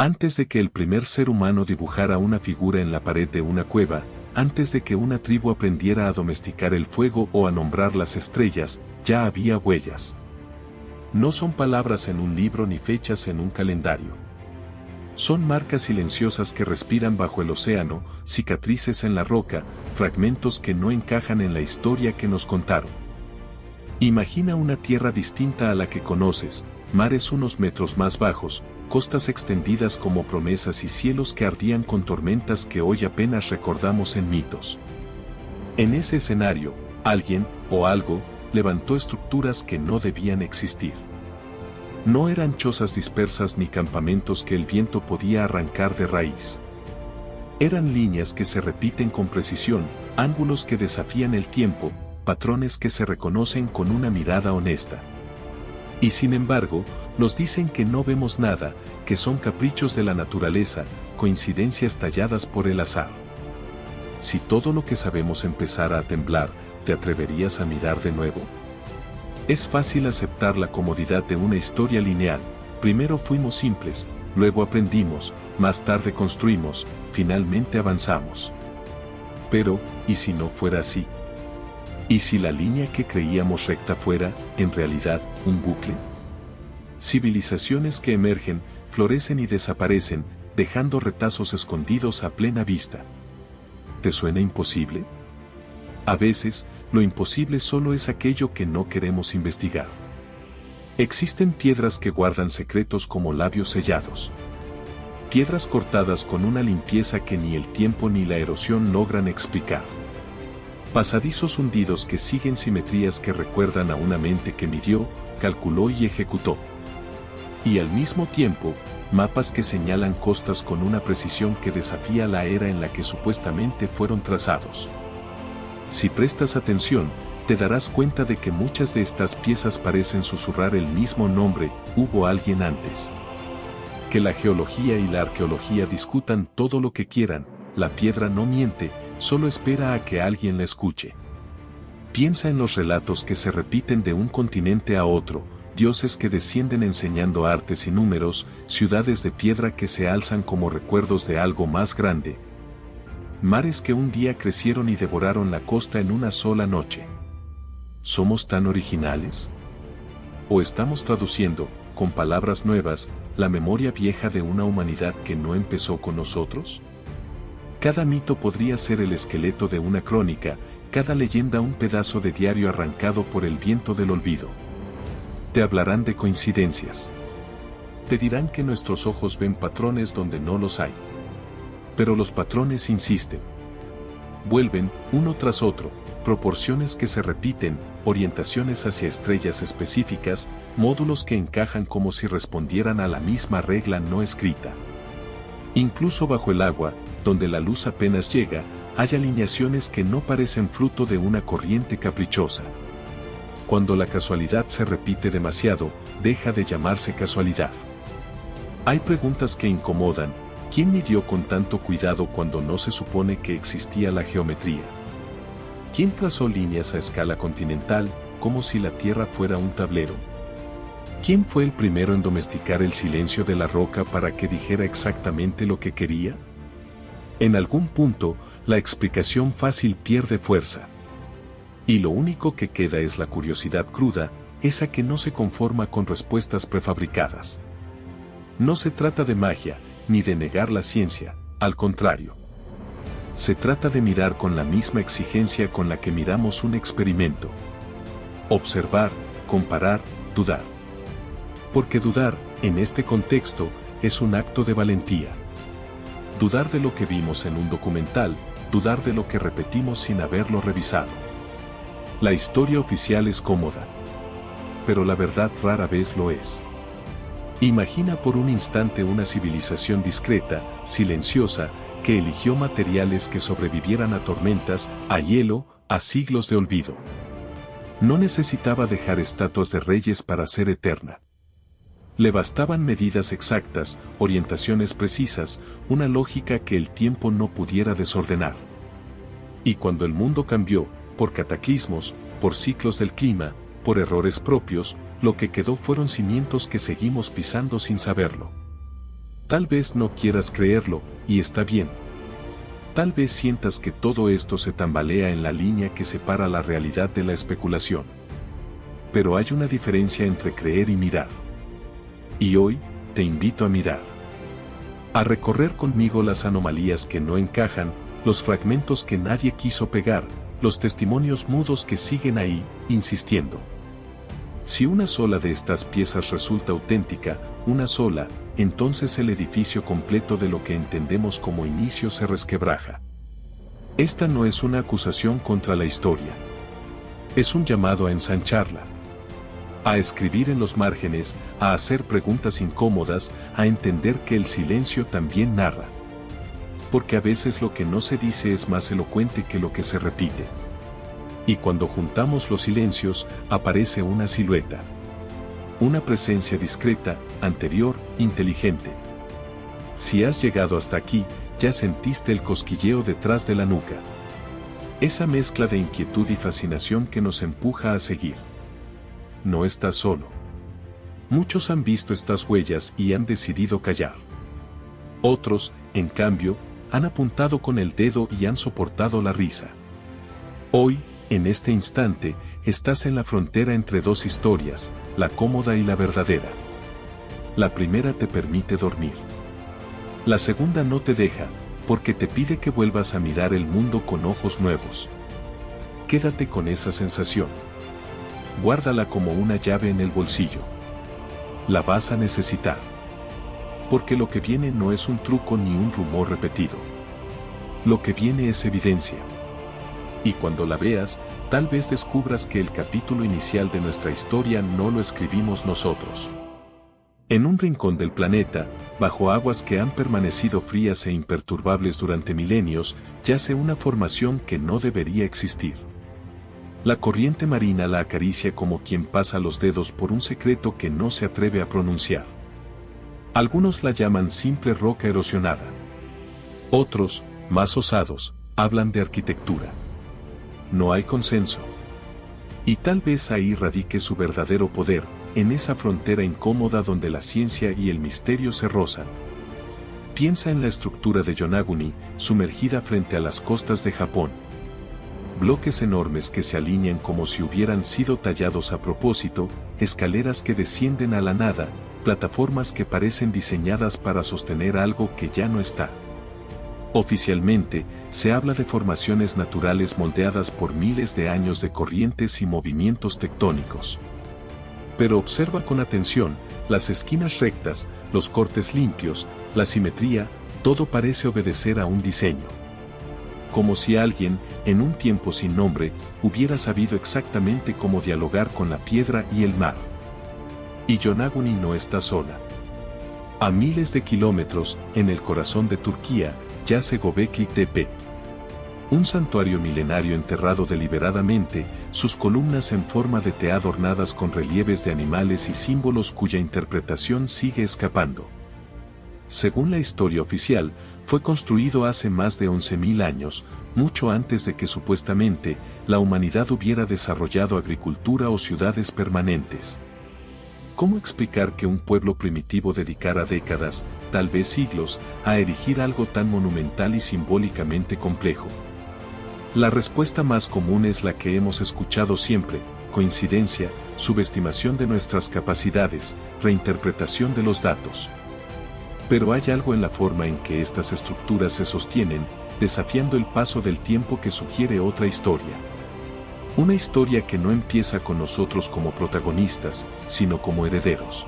Antes de que el primer ser humano dibujara una figura en la pared de una cueva, antes de que una tribu aprendiera a domesticar el fuego o a nombrar las estrellas, ya había huellas. No son palabras en un libro ni fechas en un calendario. Son marcas silenciosas que respiran bajo el océano, cicatrices en la roca, fragmentos que no encajan en la historia que nos contaron. Imagina una tierra distinta a la que conoces, mares unos metros más bajos, costas extendidas como promesas y cielos que ardían con tormentas que hoy apenas recordamos en mitos. En ese escenario, alguien, o algo, levantó estructuras que no debían existir. No eran chozas dispersas ni campamentos que el viento podía arrancar de raíz. Eran líneas que se repiten con precisión, ángulos que desafían el tiempo, patrones que se reconocen con una mirada honesta. Y sin embargo, nos dicen que no vemos nada, que son caprichos de la naturaleza, coincidencias talladas por el azar. Si todo lo que sabemos empezara a temblar, ¿te atreverías a mirar de nuevo? Es fácil aceptar la comodidad de una historia lineal. Primero fuimos simples, luego aprendimos, más tarde construimos, finalmente avanzamos. Pero, ¿y si no fuera así? ¿Y si la línea que creíamos recta fuera, en realidad, un bucle? Civilizaciones que emergen, florecen y desaparecen, dejando retazos escondidos a plena vista. ¿Te suena imposible? A veces, lo imposible solo es aquello que no queremos investigar. Existen piedras que guardan secretos como labios sellados. Piedras cortadas con una limpieza que ni el tiempo ni la erosión logran explicar. Pasadizos hundidos que siguen simetrías que recuerdan a una mente que midió, calculó y ejecutó. Y al mismo tiempo, mapas que señalan costas con una precisión que desafía la era en la que supuestamente fueron trazados. Si prestas atención, te darás cuenta de que muchas de estas piezas parecen susurrar el mismo nombre, hubo alguien antes. Que la geología y la arqueología discutan todo lo que quieran, la piedra no miente, solo espera a que alguien la escuche. Piensa en los relatos que se repiten de un continente a otro, dioses que descienden enseñando artes y números, ciudades de piedra que se alzan como recuerdos de algo más grande. Mares que un día crecieron y devoraron la costa en una sola noche. ¿Somos tan originales? ¿O estamos traduciendo, con palabras nuevas, la memoria vieja de una humanidad que no empezó con nosotros? Cada mito podría ser el esqueleto de una crónica, cada leyenda un pedazo de diario arrancado por el viento del olvido. Te hablarán de coincidencias. Te dirán que nuestros ojos ven patrones donde no los hay. Pero los patrones insisten. Vuelven, uno tras otro, proporciones que se repiten, orientaciones hacia estrellas específicas, módulos que encajan como si respondieran a la misma regla no escrita. Incluso bajo el agua, donde la luz apenas llega, hay alineaciones que no parecen fruto de una corriente caprichosa. Cuando la casualidad se repite demasiado, deja de llamarse casualidad. Hay preguntas que incomodan. ¿Quién midió con tanto cuidado cuando no se supone que existía la geometría? ¿Quién trazó líneas a escala continental, como si la Tierra fuera un tablero? ¿Quién fue el primero en domesticar el silencio de la roca para que dijera exactamente lo que quería? En algún punto, la explicación fácil pierde fuerza. Y lo único que queda es la curiosidad cruda, esa que no se conforma con respuestas prefabricadas. No se trata de magia, ni de negar la ciencia, al contrario. Se trata de mirar con la misma exigencia con la que miramos un experimento. Observar, comparar, dudar. Porque dudar, en este contexto, es un acto de valentía. Dudar de lo que vimos en un documental, dudar de lo que repetimos sin haberlo revisado. La historia oficial es cómoda. Pero la verdad rara vez lo es. Imagina por un instante una civilización discreta, silenciosa, que eligió materiales que sobrevivieran a tormentas, a hielo, a siglos de olvido. No necesitaba dejar estatuas de reyes para ser eterna. Le bastaban medidas exactas, orientaciones precisas, una lógica que el tiempo no pudiera desordenar. Y cuando el mundo cambió, por cataclismos, por ciclos del clima, por errores propios, lo que quedó fueron cimientos que seguimos pisando sin saberlo. Tal vez no quieras creerlo, y está bien. Tal vez sientas que todo esto se tambalea en la línea que separa la realidad de la especulación. Pero hay una diferencia entre creer y mirar. Y hoy, te invito a mirar. A recorrer conmigo las anomalías que no encajan, los fragmentos que nadie quiso pegar, los testimonios mudos que siguen ahí, insistiendo. Si una sola de estas piezas resulta auténtica, una sola, entonces el edificio completo de lo que entendemos como inicio se resquebraja. Esta no es una acusación contra la historia. Es un llamado a ensancharla. A escribir en los márgenes, a hacer preguntas incómodas, a entender que el silencio también narra. Porque a veces lo que no se dice es más elocuente que lo que se repite. Y cuando juntamos los silencios, aparece una silueta. Una presencia discreta, anterior, inteligente. Si has llegado hasta aquí, ya sentiste el cosquilleo detrás de la nuca. Esa mezcla de inquietud y fascinación que nos empuja a seguir. No estás solo. Muchos han visto estas huellas y han decidido callar. Otros, en cambio, han apuntado con el dedo y han soportado la risa. Hoy, en este instante, estás en la frontera entre dos historias, la cómoda y la verdadera. La primera te permite dormir. La segunda no te deja, porque te pide que vuelvas a mirar el mundo con ojos nuevos. Quédate con esa sensación. Guárdala como una llave en el bolsillo. La vas a necesitar. Porque lo que viene no es un truco ni un rumor repetido. Lo que viene es evidencia. Y cuando la veas, tal vez descubras que el capítulo inicial de nuestra historia no lo escribimos nosotros. En un rincón del planeta, bajo aguas que han permanecido frías e imperturbables durante milenios, yace una formación que no debería existir. La corriente marina la acaricia como quien pasa los dedos por un secreto que no se atreve a pronunciar. Algunos la llaman simple roca erosionada. Otros, más osados, hablan de arquitectura. No hay consenso. Y tal vez ahí radique su verdadero poder, en esa frontera incómoda donde la ciencia y el misterio se rozan. Piensa en la estructura de Yonaguni, sumergida frente a las costas de Japón. Bloques enormes que se alinean como si hubieran sido tallados a propósito, escaleras que descienden a la nada, plataformas que parecen diseñadas para sostener algo que ya no está. Oficialmente, se habla de formaciones naturales moldeadas por miles de años de corrientes y movimientos tectónicos. Pero observa con atención, las esquinas rectas, los cortes limpios, la simetría, todo parece obedecer a un diseño. Como si alguien, en un tiempo sin nombre, hubiera sabido exactamente cómo dialogar con la piedra y el mar. Y Yonaguni no está sola. A miles de kilómetros, en el corazón de Turquía, yace Göbekli Tepe. Un santuario milenario enterrado deliberadamente, sus columnas en forma de T adornadas con relieves de animales y símbolos cuya interpretación sigue escapando. Según la historia oficial, fue construido hace más de 11.000 años, mucho antes de que supuestamente la humanidad hubiera desarrollado agricultura o ciudades permanentes. ¿Cómo explicar que un pueblo primitivo dedicara décadas, tal vez siglos, a erigir algo tan monumental y simbólicamente complejo? La respuesta más común es la que hemos escuchado siempre: coincidencia, subestimación de nuestras capacidades, reinterpretación de los datos. Pero hay algo en la forma en que estas estructuras se sostienen, desafiando el paso del tiempo que sugiere otra historia. Una historia que no empieza con nosotros como protagonistas, sino como herederos.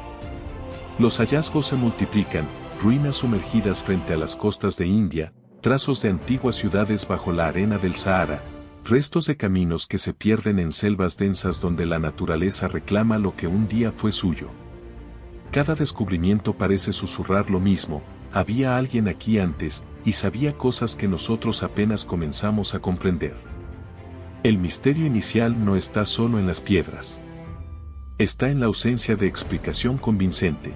Los hallazgos se multiplican, ruinas sumergidas frente a las costas de India, trazos de antiguas ciudades bajo la arena del Sahara, restos de caminos que se pierden en selvas densas donde la naturaleza reclama lo que un día fue suyo. Cada descubrimiento parece susurrar lo mismo: había alguien aquí antes, y sabía cosas que nosotros apenas comenzamos a comprender. El misterio inicial no está solo en las piedras. Está en la ausencia de explicación convincente.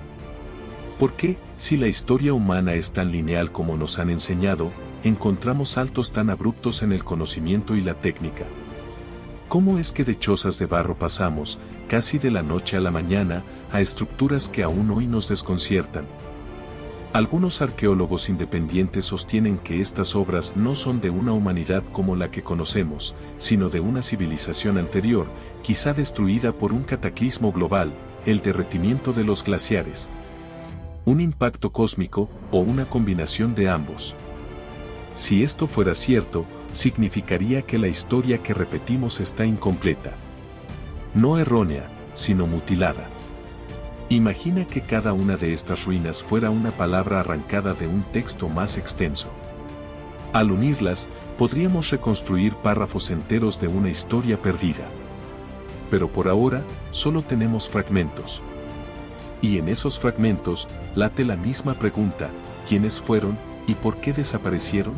¿Por qué, si la historia humana es tan lineal como nos han enseñado, encontramos saltos tan abruptos en el conocimiento y la técnica? ¿Cómo es que de chozas de barro pasamos, casi de la noche a la mañana, a estructuras que aún hoy nos desconciertan? Algunos arqueólogos independientes sostienen que estas obras no son de una humanidad como la que conocemos, sino de una civilización anterior, quizá destruida por un cataclismo global, el derretimiento de los glaciares, un impacto cósmico o una combinación de ambos. Si esto fuera cierto, significaría que la historia que repetimos está incompleta. No errónea, sino mutilada. Imagina que cada una de estas ruinas fuera una palabra arrancada de un texto más extenso. Al unirlas, podríamos reconstruir párrafos enteros de una historia perdida. Pero por ahora, solo tenemos fragmentos. Y en esos fragmentos, late la misma pregunta: ¿quiénes fueron y por qué desaparecieron?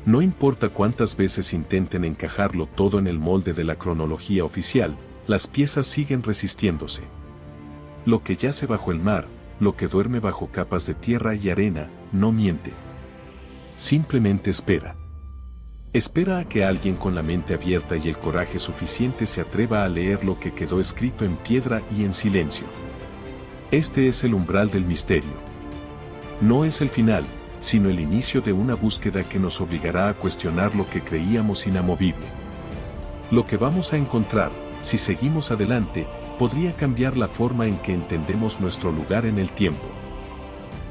No importa cuántas veces intenten encajarlo todo en el molde de la cronología oficial, las piezas siguen resistiéndose. Lo que yace bajo el mar, lo que duerme bajo capas de tierra y arena, no miente. Simplemente espera. Espera a que alguien con la mente abierta y el coraje suficiente se atreva a leer lo que quedó escrito en piedra y en silencio. Este es el umbral del misterio. No es el final, sino el inicio de una búsqueda que nos obligará a cuestionar lo que creíamos inamovible. Lo que vamos a encontrar, si seguimos adelante, podría cambiar la forma en que entendemos nuestro lugar en el tiempo.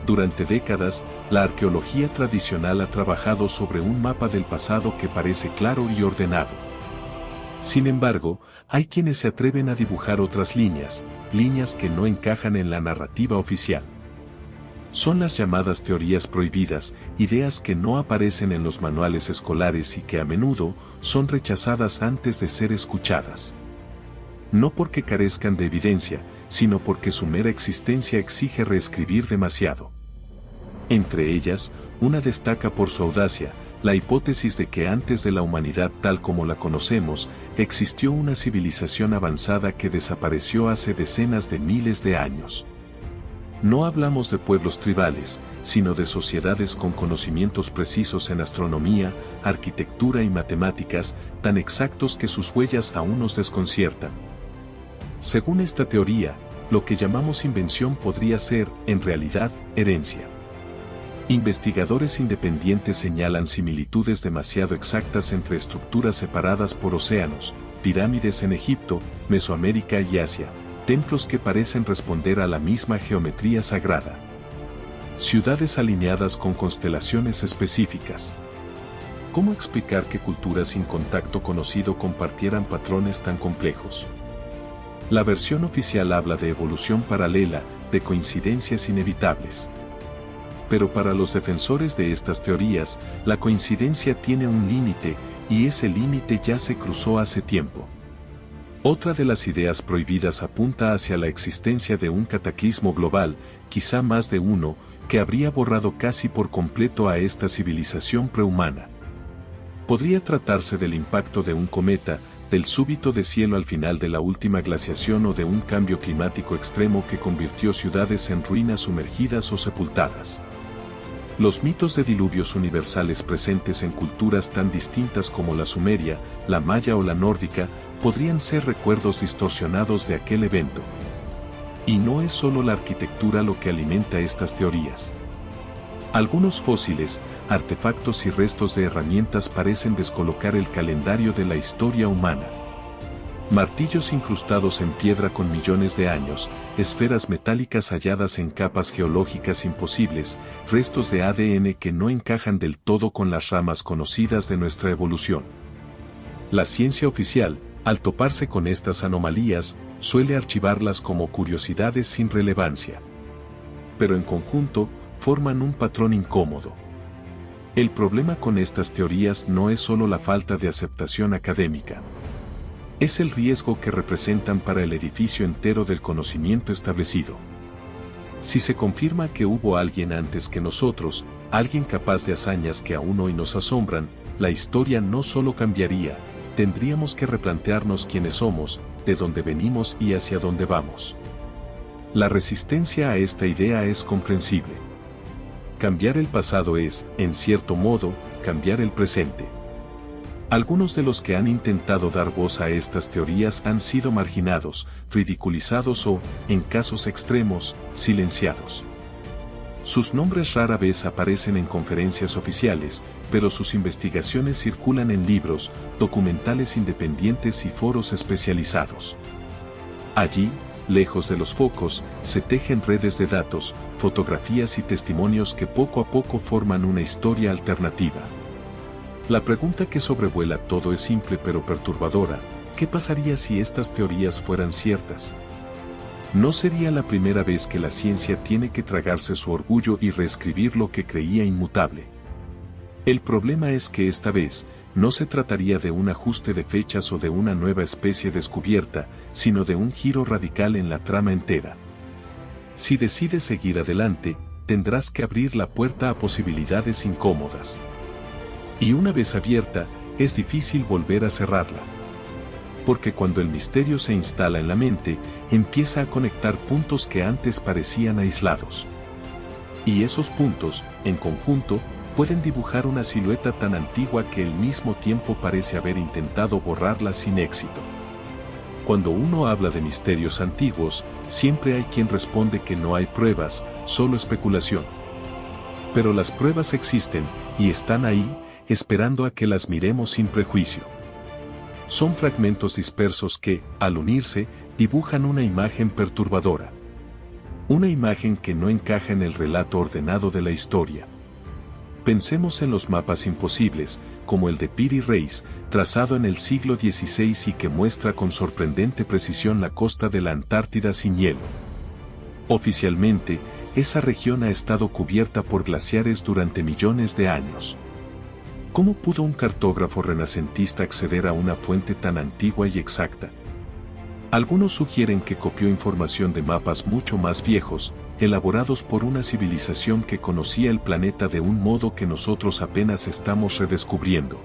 Durante décadas, la arqueología tradicional ha trabajado sobre un mapa del pasado que parece claro y ordenado. Sin embargo, hay quienes se atreven a dibujar otras líneas que no encajan en la narrativa oficial. Son las llamadas teorías prohibidas, ideas que no aparecen en los manuales escolares y que a menudo son rechazadas antes de ser escuchadas. No porque carezcan de evidencia, sino porque su mera existencia exige reescribir demasiado. Entre ellas, una destaca por su audacia, la hipótesis de que antes de la humanidad tal como la conocemos, existió una civilización avanzada que desapareció hace decenas de miles de años. No hablamos de pueblos tribales, sino de sociedades con conocimientos precisos en astronomía, arquitectura y matemáticas, tan exactos que sus huellas aún nos desconciertan. Según esta teoría, lo que llamamos invención podría ser, en realidad, herencia. Investigadores independientes señalan similitudes demasiado exactas entre estructuras separadas por océanos, pirámides en Egipto, Mesoamérica y Asia, templos que parecen responder a la misma geometría sagrada. Ciudades alineadas con constelaciones específicas. ¿Cómo explicar que culturas sin contacto conocido compartieran patrones tan complejos? La versión oficial habla de evolución paralela, de coincidencias inevitables. Pero para los defensores de estas teorías, la coincidencia tiene un límite, y ese límite ya se cruzó hace tiempo. Otra de las ideas prohibidas apunta hacia la existencia de un cataclismo global, quizá más de uno, que habría borrado casi por completo a esta civilización prehumana. Podría tratarse del impacto de un cometa, del súbito deshielo al final de la última glaciación o de un cambio climático extremo que convirtió ciudades en ruinas sumergidas o sepultadas. Los mitos de diluvios universales presentes en culturas tan distintas como la sumeria, la maya o la nórdica, podrían ser recuerdos distorsionados de aquel evento. Y no es solo la arquitectura lo que alimenta estas teorías. Algunos fósiles, artefactos y restos de herramientas parecen descolocar el calendario de la historia humana. Martillos incrustados en piedra con millones de años, esferas metálicas halladas en capas geológicas imposibles, restos de ADN que no encajan del todo con las ramas conocidas de nuestra evolución. La ciencia oficial, al toparse con estas anomalías, suele archivarlas como curiosidades sin relevancia. Pero en conjunto, forman un patrón incómodo. El problema con estas teorías no es solo la falta de aceptación académica. Es el riesgo que representan para el edificio entero del conocimiento establecido. Si se confirma que hubo alguien antes que nosotros, alguien capaz de hazañas que aún hoy nos asombran, la historia no solo cambiaría, tendríamos que replantearnos quiénes somos, de dónde venimos y hacia dónde vamos. La resistencia a esta idea es comprensible. Cambiar el pasado es, en cierto modo, cambiar el presente. Algunos de los que han intentado dar voz a estas teorías han sido marginados, ridiculizados o, en casos extremos, silenciados. Sus nombres rara vez aparecen en conferencias oficiales, pero sus investigaciones circulan en libros, documentales independientes y foros especializados. Allí, lejos de los focos, se tejen redes de datos, fotografías y testimonios que poco a poco forman una historia alternativa. La pregunta que sobrevuela todo es simple pero perturbadora: ¿qué pasaría si estas teorías fueran ciertas? No sería la primera vez que la ciencia tiene que tragarse su orgullo y reescribir lo que creía inmutable. El problema es que esta vez, no se trataría de un ajuste de fechas o de una nueva especie descubierta, sino de un giro radical en la trama entera. Si decides seguir adelante, tendrás que abrir la puerta a posibilidades incómodas. Y una vez abierta, es difícil volver a cerrarla. Porque cuando el misterio se instala en la mente, empieza a conectar puntos que antes parecían aislados. Y esos puntos, en conjunto, pueden dibujar una silueta tan antigua que al mismo tiempo parece haber intentado borrarla sin éxito. Cuando uno habla de misterios antiguos, siempre hay quien responde que no hay pruebas, solo especulación. Pero las pruebas existen, y están ahí, esperando a que las miremos sin prejuicio. Son fragmentos dispersos que, al unirse, dibujan una imagen perturbadora. Una imagen que no encaja en el relato ordenado de la historia. Pensemos en los mapas imposibles, como el de Piri Reis, trazado en el siglo XVI y que muestra con sorprendente precisión la costa de la Antártida sin hielo. Oficialmente, esa región ha estado cubierta por glaciares durante millones de años. ¿Cómo pudo un cartógrafo renacentista acceder a una fuente tan antigua y exacta? Algunos sugieren que copió información de mapas mucho más viejos, elaborados por una civilización que conocía el planeta de un modo que nosotros apenas estamos redescubriendo.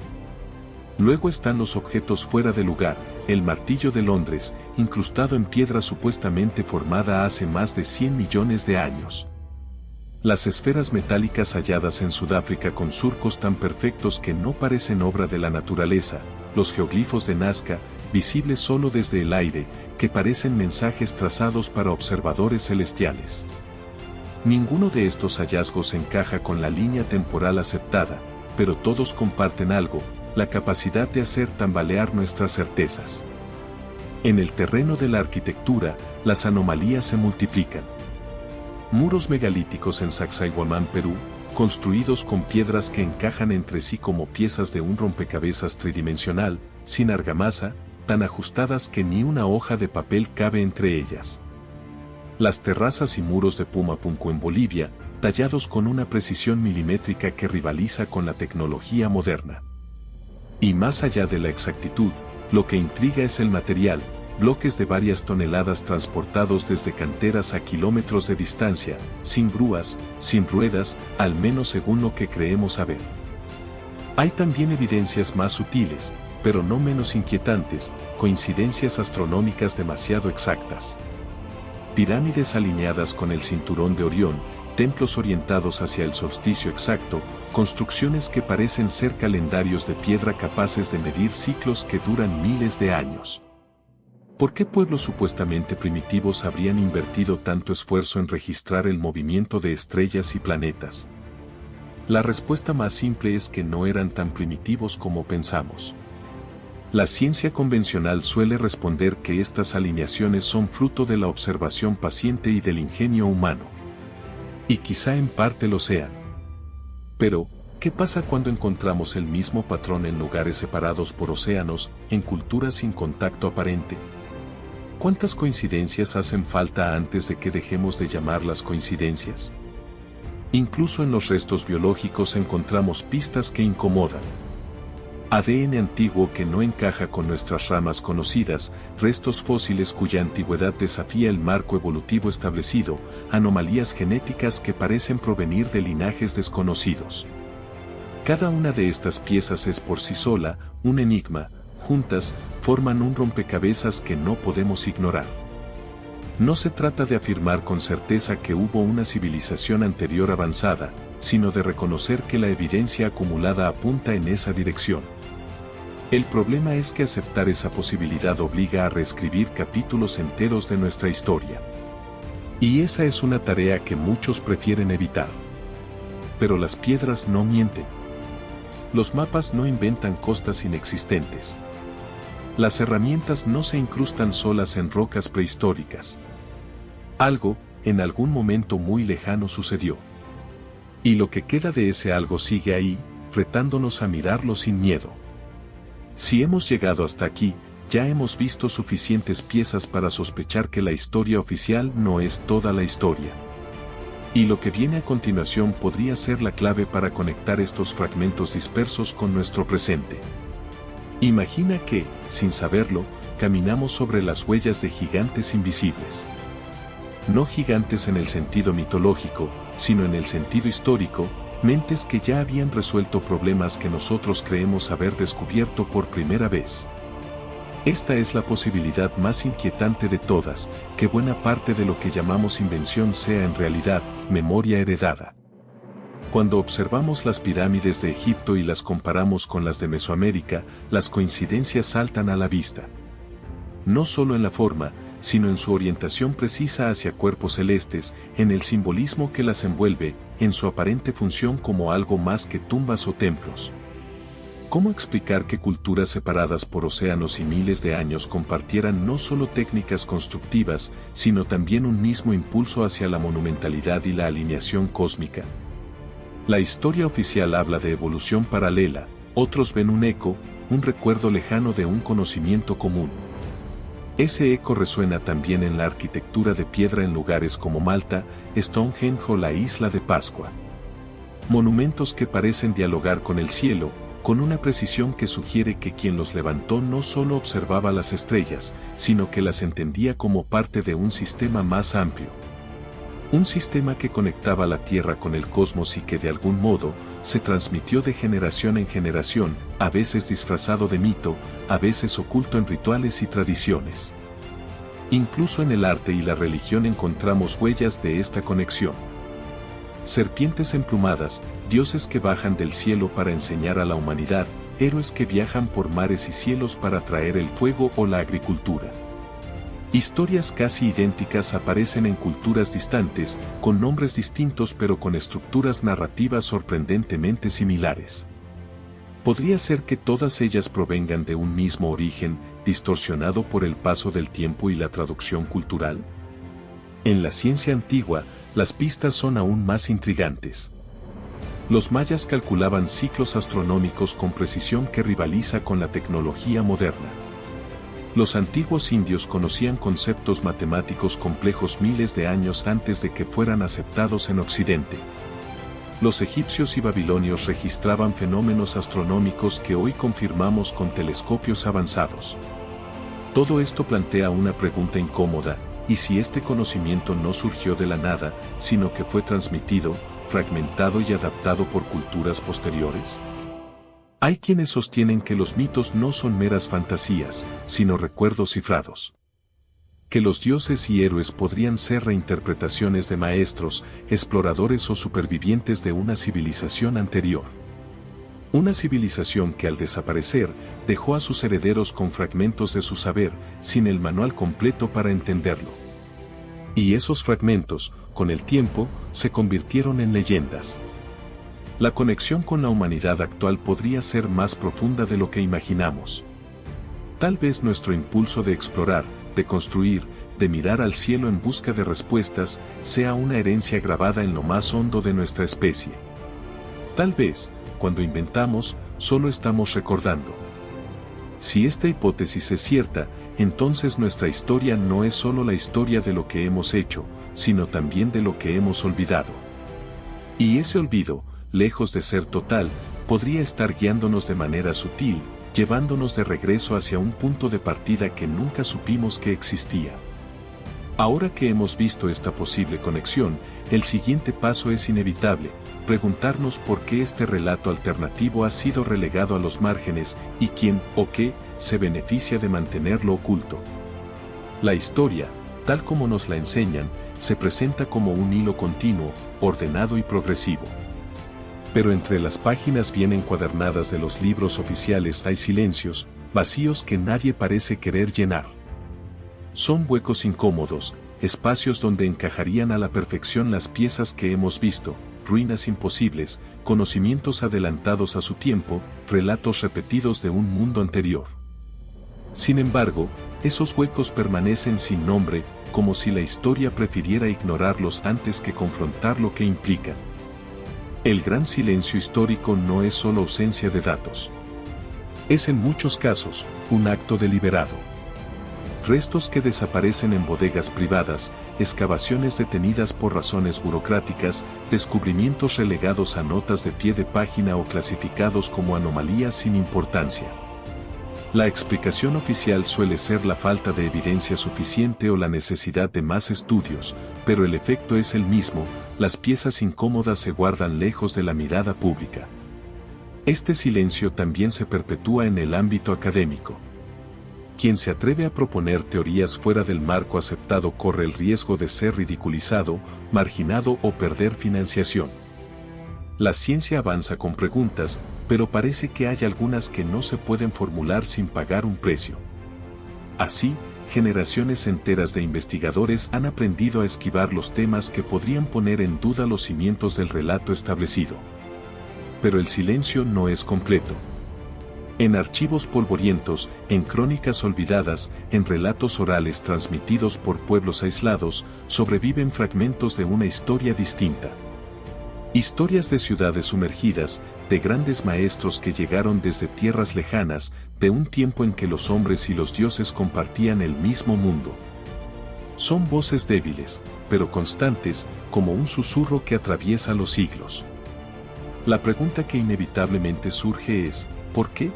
Luego están los objetos fuera de lugar, el martillo de Londres, incrustado en piedra supuestamente formada hace más de 100 millones de años. Las esferas metálicas halladas en Sudáfrica con surcos tan perfectos que no parecen obra de la naturaleza, los geoglifos de Nazca, visibles solo desde el aire, que parecen mensajes trazados para observadores celestiales. Ninguno de estos hallazgos encaja con la línea temporal aceptada, pero todos comparten algo: la capacidad de hacer tambalear nuestras certezas. En el terreno de la arquitectura, las anomalías se multiplican. Muros megalíticos en Sacsayhuamán, Perú, construidos con piedras que encajan entre sí como piezas de un rompecabezas tridimensional, sin argamasa, tan ajustadas que ni una hoja de papel cabe entre ellas. Las terrazas y muros de Pumapunku en Bolivia, tallados con una precisión milimétrica que rivaliza con la tecnología moderna. Y más allá de la exactitud, lo que intriga es el material: bloques de varias toneladas transportados desde canteras a kilómetros de distancia, sin grúas, sin ruedas, al menos según lo que creemos saber. Hay también evidencias más sutiles, pero no menos inquietantes: coincidencias astronómicas demasiado exactas. Pirámides alineadas con el cinturón de Orión, templos orientados hacia el solsticio exacto, construcciones que parecen ser calendarios de piedra capaces de medir ciclos que duran miles de años. ¿Por qué pueblos supuestamente primitivos habrían invertido tanto esfuerzo en registrar el movimiento de estrellas y planetas? La respuesta más simple es que no eran tan primitivos como pensamos. La ciencia convencional suele responder que estas alineaciones son fruto de la observación paciente y del ingenio humano. Y quizá en parte lo sean. Pero, ¿qué pasa cuando encontramos el mismo patrón en lugares separados por océanos, en culturas sin contacto aparente? ¿Cuántas coincidencias hacen falta antes de que dejemos de llamarlas coincidencias? Incluso en los restos biológicos encontramos pistas que incomodan. ADN antiguo que no encaja con nuestras ramas conocidas, restos fósiles cuya antigüedad desafía el marco evolutivo establecido, anomalías genéticas que parecen provenir de linajes desconocidos. Cada una de estas piezas es por sí sola un enigma. Juntas, forman un rompecabezas que no podemos ignorar. No se trata de afirmar con certeza que hubo una civilización anterior avanzada, sino de reconocer que la evidencia acumulada apunta en esa dirección. El problema es que aceptar esa posibilidad obliga a reescribir capítulos enteros de nuestra historia. Y esa es una tarea que muchos prefieren evitar. Pero las piedras no mienten. Los mapas no inventan costas inexistentes. Las herramientas no se incrustan solas en rocas prehistóricas. Algo, en algún momento muy lejano sucedió. Y lo que queda de ese algo sigue ahí, retándonos a mirarlo sin miedo. Si hemos llegado hasta aquí, ya hemos visto suficientes piezas para sospechar que la historia oficial no es toda la historia. Y lo que viene a continuación podría ser la clave para conectar estos fragmentos dispersos con nuestro presente. Imagina que, sin saberlo, caminamos sobre las huellas de gigantes invisibles. No gigantes en el sentido mitológico, sino en el sentido histórico, mentes que ya habían resuelto problemas que nosotros creemos haber descubierto por primera vez. Esta es la posibilidad más inquietante de todas, que buena parte de lo que llamamos invención sea en realidad memoria heredada. Cuando observamos las pirámides de Egipto y las comparamos con las de Mesoamérica, las coincidencias saltan a la vista. No solo en la forma, sino en su orientación precisa hacia cuerpos celestes, en el simbolismo que las envuelve, en su aparente función como algo más que tumbas o templos. ¿Cómo explicar que culturas separadas por océanos y miles de años compartieran no solo técnicas constructivas, sino también un mismo impulso hacia la monumentalidad y la alineación cósmica? La historia oficial habla de evolución paralela, otros ven un eco, un recuerdo lejano de un conocimiento común. Ese eco resuena también en la arquitectura de piedra en lugares como Malta, Stonehenge o la Isla de Pascua. Monumentos que parecen dialogar con el cielo, con una precisión que sugiere que quien los levantó no solo observaba las estrellas, sino que las entendía como parte de un sistema más amplio. Un sistema que conectaba la Tierra con el cosmos y que de algún modo se transmitió de generación en generación, a veces disfrazado de mito, a veces oculto en rituales y tradiciones. Incluso en el arte y la religión encontramos huellas de esta conexión. Serpientes emplumadas, dioses que bajan del cielo para enseñar a la humanidad, héroes que viajan por mares y cielos para traer el fuego o la agricultura. Historias casi idénticas aparecen en culturas distantes, con nombres distintos pero con estructuras narrativas sorprendentemente similares. ¿Podría ser que todas ellas provengan de un mismo origen, distorsionado por el paso del tiempo y la traducción cultural? En la ciencia antigua, las pistas son aún más intrigantes. Los mayas calculaban ciclos astronómicos con precisión que rivaliza con la tecnología moderna. Los antiguos indios conocían conceptos matemáticos complejos miles de años antes de que fueran aceptados en Occidente. Los egipcios y babilonios registraban fenómenos astronómicos que hoy confirmamos con telescopios avanzados. Todo esto plantea una pregunta incómoda: ¿y si este conocimiento no surgió de la nada, sino que fue transmitido, fragmentado y adaptado por culturas posteriores? Hay quienes sostienen que los mitos no son meras fantasías, sino recuerdos cifrados. Que los dioses y héroes podrían ser reinterpretaciones de maestros, exploradores o supervivientes de una civilización anterior. Una civilización que al desaparecer, dejó a sus herederos con fragmentos de su saber, sin el manual completo para entenderlo. Y esos fragmentos, con el tiempo, se convirtieron en leyendas. La conexión con la humanidad actual podría ser más profunda de lo que imaginamos. Tal vez nuestro impulso de explorar, de construir, de mirar al cielo en busca de respuestas, sea una herencia grabada en lo más hondo de nuestra especie. Tal vez, cuando inventamos, solo estamos recordando. Si esta hipótesis es cierta, entonces nuestra historia no es solo la historia de lo que hemos hecho, sino también de lo que hemos olvidado. Y ese olvido, lejos de ser total, podría estar guiándonos de manera sutil, llevándonos de regreso hacia un punto de partida que nunca supimos que existía. Ahora que hemos visto esta posible conexión, el siguiente paso es inevitable: preguntarnos por qué este relato alternativo ha sido relegado a los márgenes, y quién, o qué, se beneficia de mantenerlo oculto. La historia, tal como nos la enseñan, se presenta como un hilo continuo, ordenado y progresivo. Pero entre las páginas bien encuadernadas de los libros oficiales hay silencios, vacíos que nadie parece querer llenar. Son huecos incómodos, espacios donde encajarían a la perfección las piezas que hemos visto, ruinas imposibles, conocimientos adelantados a su tiempo, relatos repetidos de un mundo anterior. Sin embargo, esos huecos permanecen sin nombre, como si la historia prefiriera ignorarlos antes que confrontar lo que implican. El gran silencio histórico no es solo ausencia de datos. Es en muchos casos, un acto deliberado. Restos que desaparecen en bodegas privadas, excavaciones detenidas por razones burocráticas, descubrimientos relegados a notas de pie de página o clasificados como anomalías sin importancia. La explicación oficial suele ser la falta de evidencia suficiente o la necesidad de más estudios, pero el efecto es el mismo, las piezas incómodas se guardan lejos de la mirada pública. Este silencio también se perpetúa en el ámbito académico. Quien se atreve a proponer teorías fuera del marco aceptado corre el riesgo de ser ridiculizado, marginado o perder financiación. La ciencia avanza con preguntas, pero parece que hay algunas que no se pueden formular sin pagar un precio. Así, generaciones enteras de investigadores han aprendido a esquivar los temas que podrían poner en duda los cimientos del relato establecido. Pero el silencio no es completo. En archivos polvorientos, en crónicas olvidadas, en relatos orales transmitidos por pueblos aislados, sobreviven fragmentos de una historia distinta. Historias de ciudades sumergidas, de grandes maestros que llegaron desde tierras lejanas, de un tiempo en que los hombres y los dioses compartían el mismo mundo. Son voces débiles, pero constantes, como un susurro que atraviesa los siglos. La pregunta que inevitablemente surge es, ¿por qué?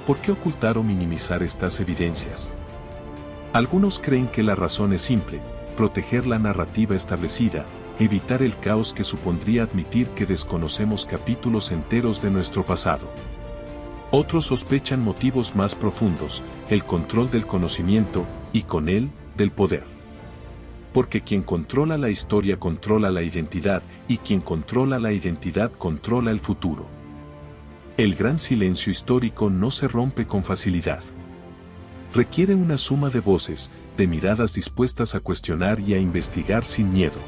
¿Por qué ocultar o minimizar estas evidencias? Algunos creen que la razón es simple, proteger la narrativa establecida, evitar el caos que supondría admitir que desconocemos capítulos enteros de nuestro pasado. Otros sospechan motivos más profundos, el control del conocimiento, y con él, del poder. Porque quien controla la historia controla la identidad, y quien controla la identidad controla el futuro. El gran silencio histórico no se rompe con facilidad. Requiere una suma de voces, de miradas dispuestas a cuestionar y a investigar sin miedo.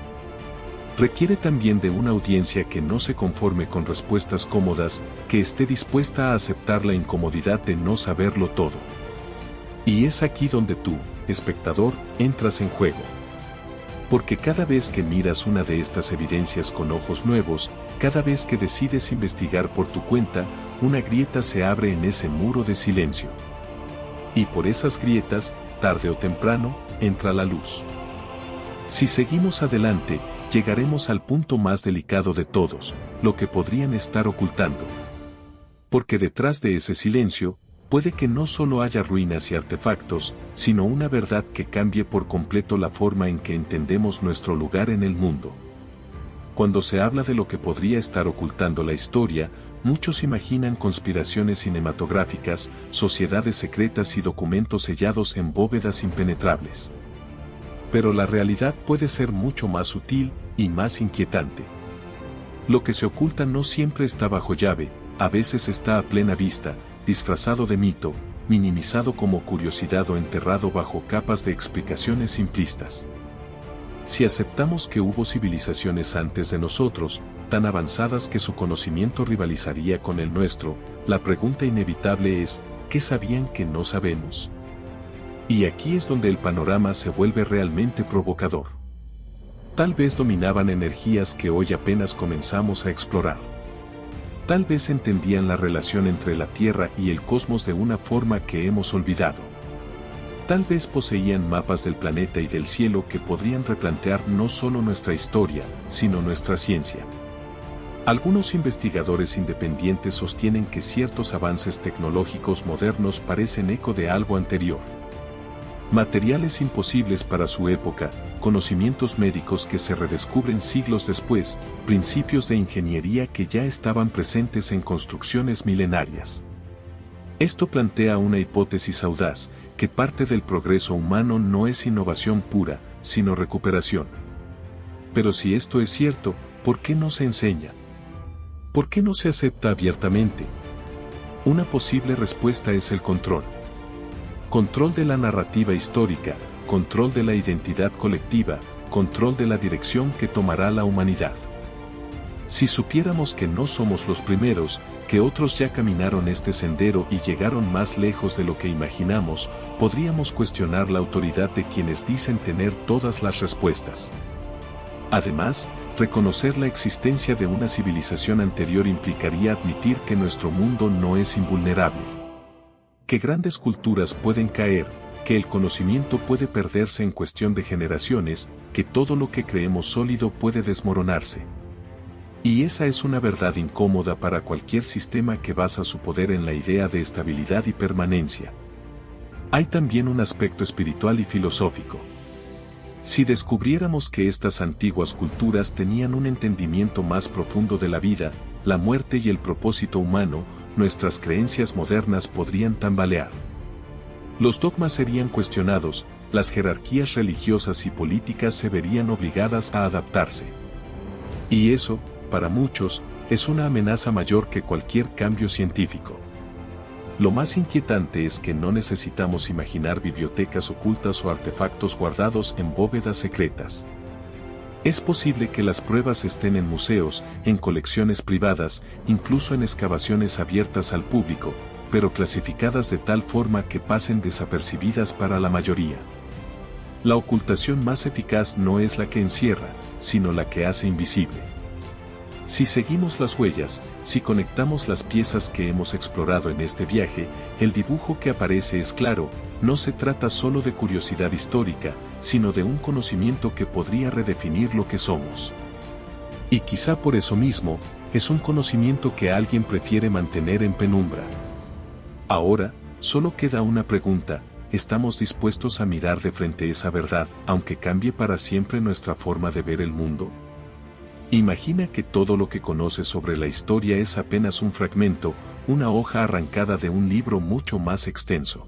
Requiere también de una audiencia que no se conforme con respuestas cómodas, que esté dispuesta a aceptar la incomodidad de no saberlo todo. Y es aquí donde tú, espectador, entras en juego. Porque cada vez que miras una de estas evidencias con ojos nuevos, cada vez que decides investigar por tu cuenta, una grieta se abre en ese muro de silencio. Y por esas grietas, tarde o temprano, entra la luz. Si seguimos adelante, llegaremos al punto más delicado de todos, lo que podrían estar ocultando. Porque detrás de ese silencio, puede que no solo haya ruinas y artefactos, sino una verdad que cambie por completo la forma en que entendemos nuestro lugar en el mundo. Cuando se habla de lo que podría estar ocultando la historia, muchos imaginan conspiraciones cinematográficas, sociedades secretas y documentos sellados en bóvedas impenetrables. Pero la realidad puede ser mucho más sutil y más inquietante. Lo que se oculta no siempre está bajo llave, a veces está a plena vista, disfrazado de mito, minimizado como curiosidad o enterrado bajo capas de explicaciones simplistas. Si aceptamos que hubo civilizaciones antes de nosotros, tan avanzadas que su conocimiento rivalizaría con el nuestro, la pregunta inevitable es, ¿qué sabían que no sabemos? Y aquí es donde el panorama se vuelve realmente provocador. Tal vez dominaban energías que hoy apenas comenzamos a explorar. Tal vez entendían la relación entre la Tierra y el cosmos de una forma que hemos olvidado. Tal vez poseían mapas del planeta y del cielo que podrían replantear no solo nuestra historia, sino nuestra ciencia. Algunos investigadores independientes sostienen que ciertos avances tecnológicos modernos parecen eco de algo anterior. Materiales imposibles para su época, conocimientos médicos que se redescubren siglos después, principios de ingeniería que ya estaban presentes en construcciones milenarias. Esto plantea una hipótesis audaz, que parte del progreso humano no es innovación pura, sino recuperación. Pero si esto es cierto, ¿por qué no se enseña? ¿Por qué no se acepta abiertamente? Una posible respuesta es el control. Control de la narrativa histórica, control de la identidad colectiva, control de la dirección que tomará la humanidad. Si supiéramos que no somos los primeros, que otros ya caminaron este sendero y llegaron más lejos de lo que imaginamos, podríamos cuestionar la autoridad de quienes dicen tener todas las respuestas. Además, reconocer la existencia de una civilización anterior implicaría admitir que nuestro mundo no es invulnerable. Que grandes culturas pueden caer, que el conocimiento puede perderse en cuestión de generaciones, que todo lo que creemos sólido puede desmoronarse. Y esa es una verdad incómoda para cualquier sistema que basa su poder en la idea de estabilidad y permanencia. Hay también un aspecto espiritual y filosófico. Si descubriéramos que estas antiguas culturas tenían un entendimiento más profundo de la vida, la muerte y el propósito humano, nuestras creencias modernas podrían tambalear. Los dogmas serían cuestionados, las jerarquías religiosas y políticas se verían obligadas a adaptarse. Y eso, para muchos, es una amenaza mayor que cualquier cambio científico. Lo más inquietante es que no necesitamos imaginar bibliotecas ocultas o artefactos guardados en bóvedas secretas. Es posible que las pruebas estén en museos, en colecciones privadas, incluso en excavaciones abiertas al público, pero clasificadas de tal forma que pasen desapercibidas para la mayoría. La ocultación más eficaz no es la que encierra, sino la que hace invisible. Si seguimos las huellas, si conectamos las piezas que hemos explorado en este viaje, el dibujo que aparece es claro, no se trata solo de curiosidad histórica, sino de un conocimiento que podría redefinir lo que somos. Y quizá por eso mismo, es un conocimiento que alguien prefiere mantener en penumbra. Ahora, solo queda una pregunta: ¿estamos dispuestos a mirar de frente esa verdad, aunque cambie para siempre nuestra forma de ver el mundo? Imagina que todo lo que conoces sobre la historia es apenas un fragmento, una hoja arrancada de un libro mucho más extenso.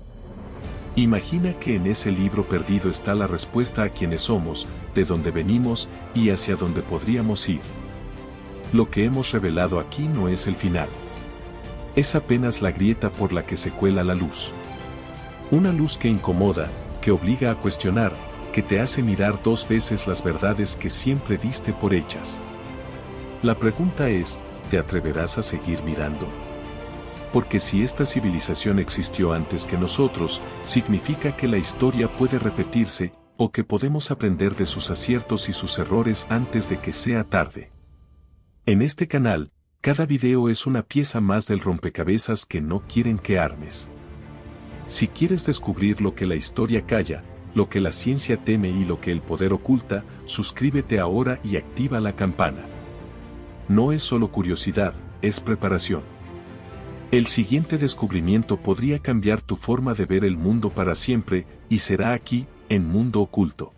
Imagina que en ese libro perdido está la respuesta a quiénes somos, de dónde venimos y hacia dónde podríamos ir. Lo que hemos revelado aquí no es el final. Es apenas la grieta por la que se cuela la luz. Una luz que incomoda, que obliga a cuestionar, que te hace mirar dos veces las verdades que siempre diste por hechas. La pregunta es, ¿te atreverás a seguir mirando? Porque si esta civilización existió antes que nosotros, significa que la historia puede repetirse, o que podemos aprender de sus aciertos y sus errores antes de que sea tarde. En este canal, cada video es una pieza más del rompecabezas que no quieren que armes. Si quieres descubrir lo que la historia calla, lo que la ciencia teme y lo que el poder oculta, suscríbete ahora y activa la campana. No es solo curiosidad, es preparación. El siguiente descubrimiento podría cambiar tu forma de ver el mundo para siempre, y será aquí, en Mundo Oculto.